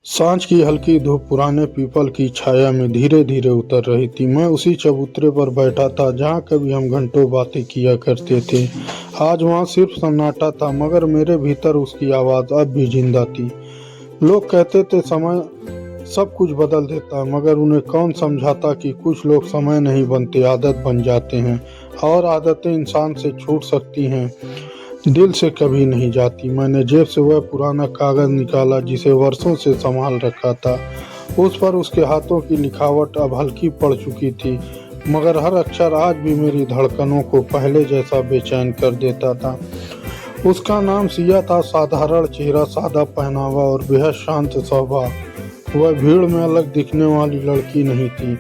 सांझ की हल्की धूप पुराने पीपल की छाया में धीरे धीरे उतर रही थी। मैं उसी चबूतरे पर बैठा था जहाँ कभी हम घंटों बातें किया करते थे। आज वहाँ सिर्फ सन्नाटा था, मगर मेरे भीतर उसकी आवाज़ अब भी जिंदा थी। लोग कहते थे समय सब कुछ बदल देता है, मगर उन्हें कौन समझाता कि कुछ लोग समय नहीं बनते, आदत बन जाते हैं। और आदतें इंसान से छूट सकती हैं, दिल से कभी नहीं जाती। मैंने जेब से वह पुराना कागज निकाला जिसे वर्षों से संभाल रखा था। उस पर उसके हाथों की लिखावट अब हल्की पड़ चुकी थी, मगर हर अक्षर आज भी मेरी धड़कनों को पहले जैसा बेचैन कर देता था। उसका नाम सिया था। साधारण चेहरा, सादा पहनावा और बेहद शांत स्वभाव। वह भीड़ में अलग दिखने वाली लड़की नहीं थी,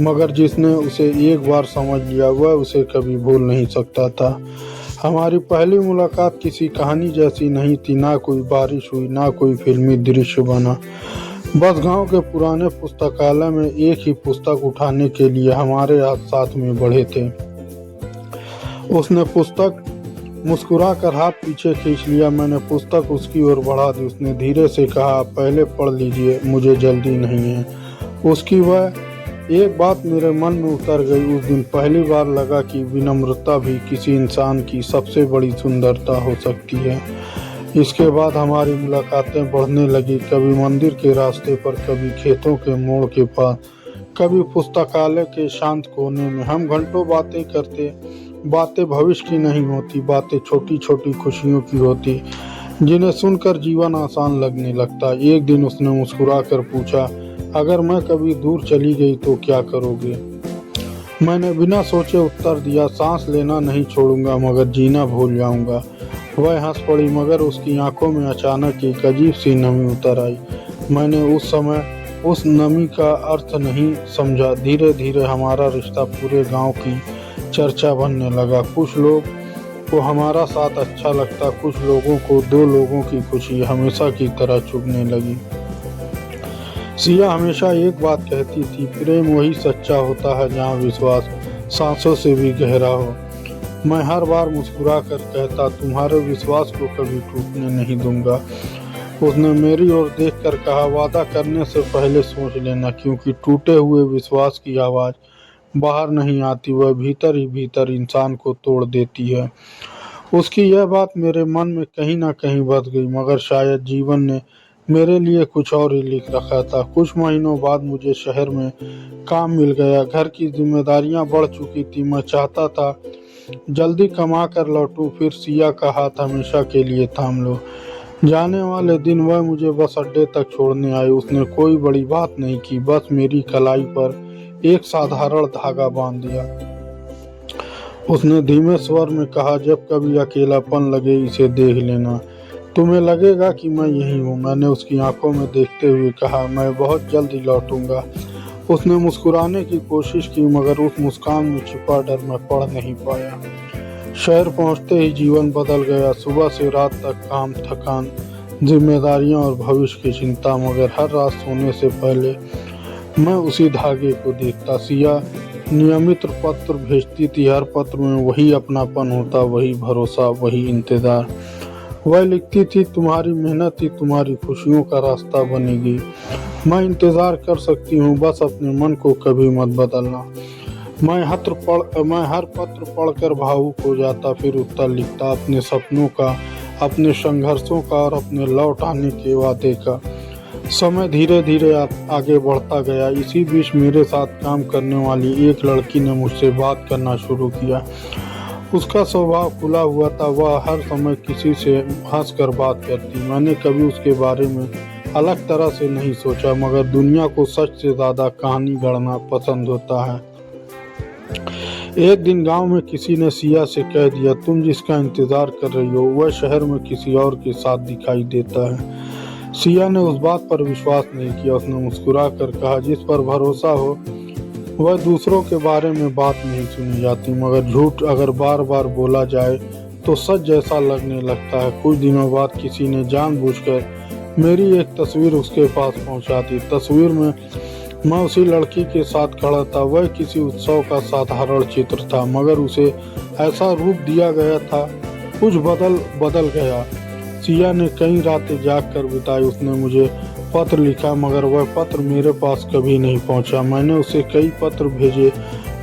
मगर जिसने उसे एक बार समझ लिया वह उसे कभी भूल नहीं सकता था। हमारी पहली मुलाकात किसी कहानी जैसी नहीं थी। ना कोई बारिश हुई, ना कोई फिल्मी दृश्य बना। बस गांव के पुराने पुस्तकालय में एक ही पुस्तक उठाने के लिए हमारे हाथ साथ में बढ़े थे। उसने पुस्तक मुस्कुरा कर हाथ पीछे खींच लिया। मैंने पुस्तक उसकी ओर बढ़ा दी। उसने धीरे से कहा, पहले पढ़ लीजिए, मुझे जल्दी नहीं है। उसकी वह एक बात मेरे मन में उतर गई। उस दिन पहली बार लगा कि विनम्रता भी किसी इंसान की सबसे बड़ी सुंदरता हो सकती है। इसके बाद हमारी मुलाकातें बढ़ने लगी, कभी मंदिर के रास्ते पर, कभी खेतों के मोड़ के पास, कभी पुस्तकालय के शांत कोने में। हम घंटों बातें करते। बातें भविष्य की नहीं होती, बातें छोटी छोटी खुशियों की होती, जिन्हें सुनकर जीवन आसान लगने लगता। एक दिन उसने मुस्कुरा कर पूछा, अगर मैं कभी दूर चली गई तो क्या करोगे? मैंने बिना सोचे उत्तर दिया, सांस लेना नहीं छोड़ूंगा, मगर जीना भूल जाऊंगा। वह हंस पड़ी, मगर उसकी आंखों में अचानक एक अजीब सी नमी उतर आई। मैंने उस समय उस नमी का अर्थ नहीं समझा। धीरे धीरे हमारा रिश्ता पूरे गांव की चर्चा बनने लगा। कुछ लोग को हमारा साथ अच्छा लगता, कुछ लोगों को दो लोगों की खुशी हमेशा की तरह चुभने लगी। सिया हमेशा एक बात कहती थी, प्रेम वही सच्चा होता है जहाँ विश्वास सांसों से भी गहरा हो। मैं हर बार मुस्कुरा कर कहता, तुम्हारे विश्वास को कभी टूटने नहीं दूंगा। उसने मेरी ओर देखकर कहा, वादा करने से पहले सोच लेना, क्योंकि टूटे हुए विश्वास की आवाज़ बाहर नहीं आती, वह भीतर ही भीतर इंसान को तोड़ देती है। उसकी यह बात मेरे मन में कहीं ना कहीं बस गई, मगर शायद जीवन ने मेरे लिए कुछ और ही लिख रखा था। कुछ महीनों बाद मुझे शहर में काम मिल गया। घर की जिम्मेदारियां बढ़ चुकी थी। मैं चाहता था जल्दी कमा कर लौटूं, फिर सिया का हाथ हमेशा के लिए थाम लो। जाने वाले दिन वह मुझे बस अड्डे तक छोड़ने आई। उसने कोई बड़ी बात नहीं की, बस मेरी कलाई पर एक साधारण धागा बांध दिया। उसने धीमे स्वर में कहा, जब कभी अकेलापन लगे इसे देख लेना, तुम्हें लगेगा कि मैं यही हूँ। मैंने उसकी आंखों में देखते हुए कहा, मैं बहुत जल्दी लौटूंगा। उसने मुस्कुराने की कोशिश की, मगर उस मुस्कान में छिपा डर मैं पढ़ नहीं पाया। शहर पहुंचते ही जीवन बदल गया। सुबह से रात तक काम, थकान, जिम्मेदारियां और भविष्य की चिंता, मगर हर रात सोने से पहले मैं उसी धागे को देखता। सिया नियमित पत्र भेजती थी। हर पत्र में वही अपनापन होता, वही भरोसा, वही इंतजार। वह लिखती थी, तुम्हारी मेहनत ही तुम्हारी खुशियों का रास्ता बनेगी। मैं इंतजार कर सकती हूँ, बस अपने मन को कभी मत बदलना। मैं हर पत्र पढ़कर भावुक हो जाता, फिर उत्तर लिखता, अपने सपनों का, अपने संघर्षों का और अपने लौट आने के वादे का। समय धीरे धीरे आगे बढ़ता गया। इसी बीच मेरे साथ काम करने वाली एक लड़की ने मुझसे बात करना शुरू किया। उसका स्वभाव खुला हुआ था। वह हर समय किसी से हंसकर बात करती। मैंने कभी उसके बारे में अलग तरह से नहीं सोचा, मगर दुनिया को सच से ज़्यादा कहानी गढ़ना पसंद होता है। एक दिन गांव में किसी ने सिया से कह दिया, तुम जिसका इंतजार कर रही हो वह शहर में किसी और के साथ दिखाई देता है। सिया ने उस बात पर विश्वास नहीं किया। उसने मुस्कुरा कर कहा, जिस पर भरोसा हो वह दूसरों के बारे में बात नहीं सुनी जाती, मगर झूठ अगर बार बार बोला जाए तो सच जैसा लगने लगता है। कुछ दिनों बाद किसी ने जानबूझकर मेरी एक तस्वीर उसके पास पहुंचा दी। तस्वीर में मैं उसी लड़की के साथ खड़ा था। वह किसी उत्सव का साधारण चित्र था, मगर उसे ऐसा रूप दिया गया था, कुछ बदल गया। सिया ने कई रातें जाग कर बिताई। उसने मुझे पत्र लिखा, मगर वह पत्र मेरे पास कभी नहीं पहुंचा। मैंने उसे कई पत्र भेजे,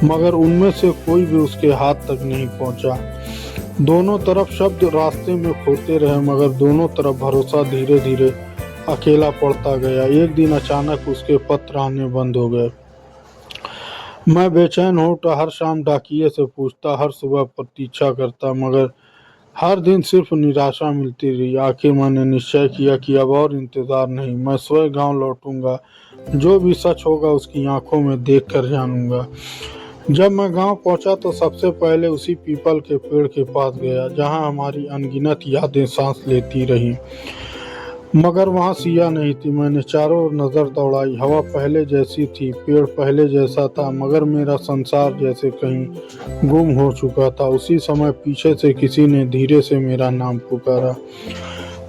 मगर उनमें से कोई भी उसके हाथ तक नहीं पहुंचा। दोनों तरफ शब्द रास्ते में खोते रहे, मगर दोनों तरफ भरोसा धीरे धीरे अकेला पड़ता गया। एक दिन अचानक उसके पत्र आने बंद हो गए। मैं बेचैन हो उठा, हर शाम डाकिये से पूछता, हर सुबह प्रतीक्षा करता, मगर हर दिन सिर्फ निराशा मिलती रही। आखिर मैंने निश्चय किया कि अब और इंतजार नहीं, मैं स्वयं गांव लौटूंगा। जो भी सच होगा उसकी आंखों में देखकर जानूंगा। जब मैं गांव पहुंचा तो सबसे पहले उसी पीपल के पेड़ के पास गया जहां हमारी अनगिनत यादें सांस लेती रहीं। मगर वहां सिया नहीं थी। मैंने चारों ओर नजर दौड़ाई, हवा पहले जैसी थी, पेड़ पहले जैसा था, मगर मेरा संसार जैसे कहीं गुम हो चुका था। उसी समय पीछे से किसी ने धीरे से मेरा नाम पुकारा।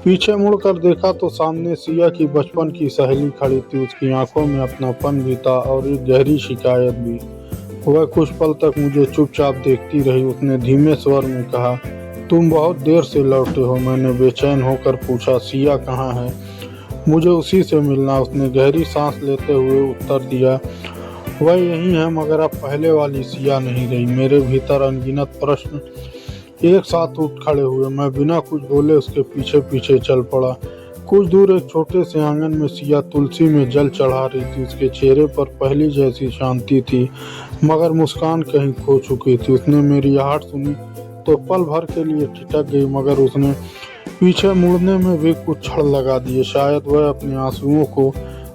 पीछे मुड़कर देखा तो सामने सिया की बचपन की सहेली खड़ी थी। उसकी आंखों में अपनापन भी था और एक गहरी शिकायत भी। वह कुछ पल तक मुझे चुपचाप देखती रही। उसने धीमे स्वर में कहा, तुम बहुत देर से लौटे हो। मैंने बेचैन होकर पूछा, सिया कहाँ है? मुझे उसी से मिलना। उसने गहरी सांस लेते हुए उत्तर दिया, वह यही है, मगर अब पहले वाली सिया नहीं रही। मेरे भीतर अनगिनत प्रश्न एक साथ उठ खड़े हुए। मैं बिना कुछ बोले उसके पीछे पीछे चल पड़ा। कुछ दूर एक छोटे से आंगन में सिया तुलसी में जल चढ़ा रही थी। उसके चेहरे पर पहली जैसी शांति थी, मगर मुस्कान कहीं खो चुकी थी। उसने मेरी आहट सुनी तो पल भर के लिए ठिठक गई, मगर उसने पीछे मुड़ने में भी कुछ क्षण लगा दिए। शायद वह अपने आंसुओं को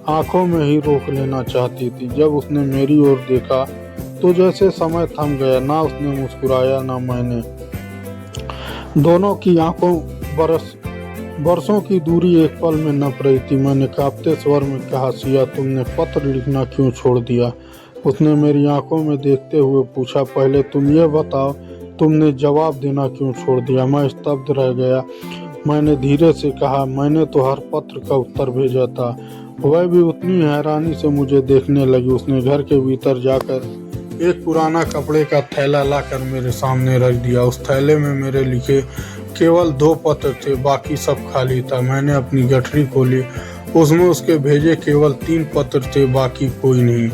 आंखों में ही रोक लेना चाहती थी। जब उसने मेरी ओर देखा तो जैसे समय थम गया। ना उसने मुस्कुराया, ना मैंने। दोनों की आंखों बरसों की दूरी एक पल में नप रही थी। मैंने कांपते स्वर में कहा, सिया तुमने पत्र लिखना क्यों छोड़ दिया? उसने मेरी आंखों में देखते हुए पूछा, पहले तुम ये बताओ, तुमने जवाब देना क्यों छोड़ दिया? मैं स्तब्ध रह गया। मैंने धीरे से कहा, मैंने तो हर पत्र का उत्तर भेजा था। वह भी उतनी हैरानी से मुझे देखने लगी। उसने घर के भीतर जाकर एक पुराना कपड़े का थैला लाकर मेरे सामने रख दिया। उस थैले में मेरे लिखे केवल 2 पत्र थे, बाकी सब खाली था। मैंने अपनी गठरी खोली, उसमें उसके भेजे केवल 3 पत्र थे, बाकी कोई नहीं।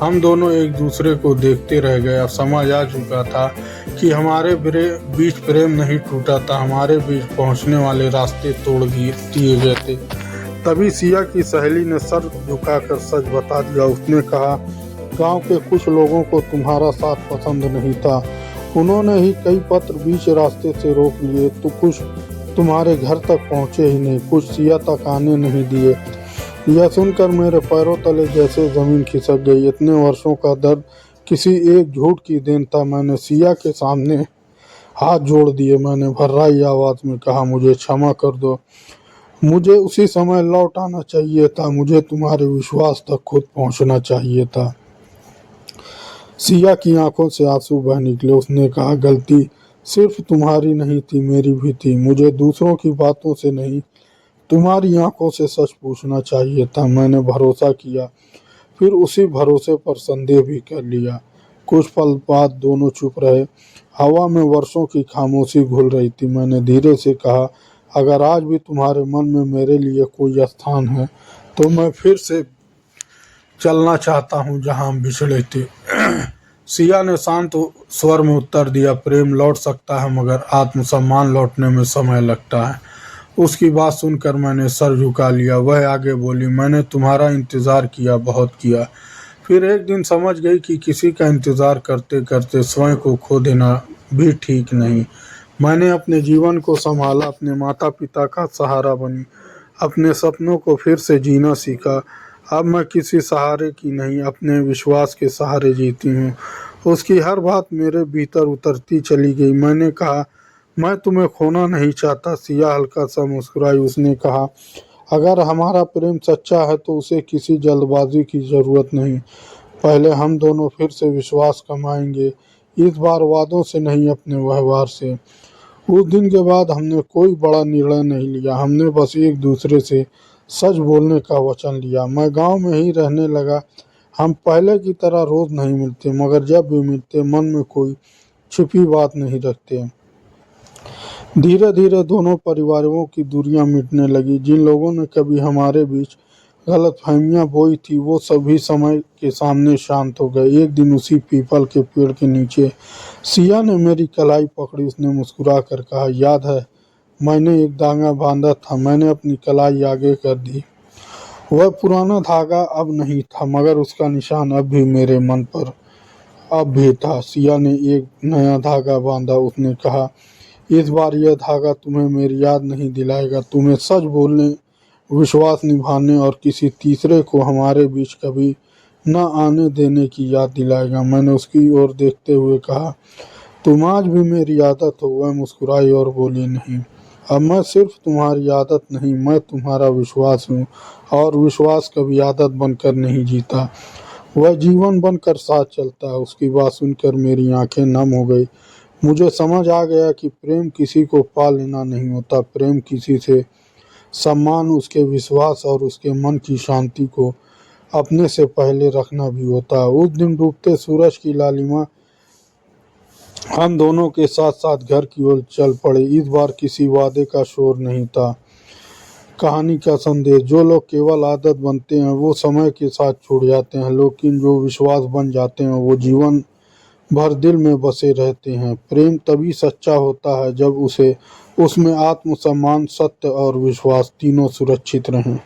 हम दोनों एक दूसरे को देखते रह गए। अब समझ आ चुका था कि हमारे बीच प्रेम नहीं टूटा था, हमारे बीच पहुंचने वाले रास्ते तोड़ दिए गए थे। तभी सिया की सहेली ने सर झुकाकर सच बता दिया। उसने कहा, गांव के कुछ लोगों को तुम्हारा साथ पसंद नहीं था। उन्होंने ही कई पत्र बीच रास्ते से रोक लिए, तो कुछ तुम्हारे घर तक पहुंचे ही नहीं, कुछ सिया तक आने नहीं दिए। यह सुनकर मेरे पैरों तले जैसे जमीन खिसक गई। इतने वर्षों का दर्द किसी एक झूठ की देन था। मैंने सिया के सामने हाथ जोड़ दिए। मैंने भर्राई आवाज में कहा, मुझे क्षमा कर दो। मुझे उसी समय लौट आना चाहिए था। मुझे तुम्हारे विश्वास तक खुद पहुंचना चाहिए था। सिया की आंखों से आंसू बह निकले। उसने कहा, गलती सिर्फ तुम्हारी नहीं थी, मेरी भी थी। मुझे दूसरों की बातों से नहीं, तुम्हारी आंखों से सच पूछना चाहिए था। मैंने भरोसा किया, फिर उसी भरोसे पर संदेह भी कर लिया। कुछ पल बाद दोनों चुप रहे। हवा में वर्षों की खामोशी घुल रही थी। मैंने धीरे से कहा, अगर आज भी तुम्हारे मन में मेरे लिए कोई स्थान है तो मैं फिर से चलना चाहता हूँ जहाँ हम बिछड़े थे। सिया ने शांत स्वर में उत्तर दिया, प्रेम लौट सकता है, मगर आत्मसम्मान लौटने में समय लगता है। उसकी बात सुनकर मैंने सर झुका लिया। वह आगे बोली, मैंने तुम्हारा इंतज़ार किया, बहुत किया। फिर एक दिन समझ गई कि किसी का इंतज़ार करते करते स्वयं को खो देना भी ठीक नहीं। मैंने अपने जीवन को संभाला, अपने माता पिता का सहारा बनी, अपने सपनों को फिर से जीना सीखा। अब मैं किसी सहारे की नहीं, अपने विश्वास के सहारे जीती हूँ। उसकी हर बात मेरे भीतर उतरती चली गई। मैंने कहा, मैं तुम्हें खोना नहीं चाहता। सिया हल्का सा मुस्कुराई। उसने कहा, अगर हमारा प्रेम सच्चा है तो उसे किसी जल्दबाजी की ज़रूरत नहीं। पहले हम दोनों फिर से विश्वास कमाएंगे, इस बार वादों से नहीं, अपने व्यवहार से। उस दिन के बाद हमने कोई बड़ा निर्णय नहीं लिया। हमने बस एक दूसरे से सच बोलने का वचन लिया। मैं गांव में ही रहने लगा। हम पहले की तरह रोज़ नहीं मिलते, मगर जब भी मिलते मन में कोई छिपी बात नहीं रखते। धीरे धीरे दोनों परिवारों की दूरियां मिटने लगी। जिन लोगों ने कभी हमारे बीच गलतफहमियां बोई थी वो सभी समय के सामने शांत हो गए। एक दिन उसी पीपल के पेड़ के नीचे सिया ने मेरी कलाई पकड़ी। उसने मुस्कुरा कर कहा, याद है मैंने एक धागा बांधा था, मैंने अपनी कलाई आगे कर दी। वह पुराना धागा अब नहीं था, मगर उसका निशान अब भी मेरे मन पर अब भी था। सिया ने एक नया धागा बांधा। उसने कहा, इस बार यह धागा तुम्हें मेरी याद नहीं दिलाएगा, तुम्हें सच बोलने, विश्वास निभाने और किसी तीसरे को हमारे बीच कभी न आने देने की याद दिलाएगा। मैंने उसकी ओर देखते हुए कहा, तुम आज भी मेरी आदत हो। वह मुस्कुराई और बोली, नहीं, अब मैं सिर्फ तुम्हारी आदत नहीं, मैं तुम्हारा विश्वास हूँ, और विश्वास कभी आदत बनकर नहीं जीता, वह जीवन बनकर साथ चलता है। उसकी बात सुनकर मेरी आंखें नम हो गई। मुझे समझ आ गया कि प्रेम किसी को पा लेना नहीं होता, प्रेम किसी से सम्मान, उसके विश्वास और उसके मन की शांति को अपने से पहले रखना भी होता है। उस दिन डूबते सूरज की लालिमा हम दोनों के साथ साथ घर की ओर चल पड़े। इस बार किसी वादे का शोर नहीं था, कहानी का संदेश। जो लोग केवल आदत बनते हैं वो समय के साथ छूट जाते हैं, लेकिन जो विश्वास बन जाते हैं वो जीवन भर दिल में बसे रहते हैं। प्रेम तभी सच्चा होता है जब उसमें आत्मसम्मान, सत्य और विश्वास तीनों सुरक्षित रहें।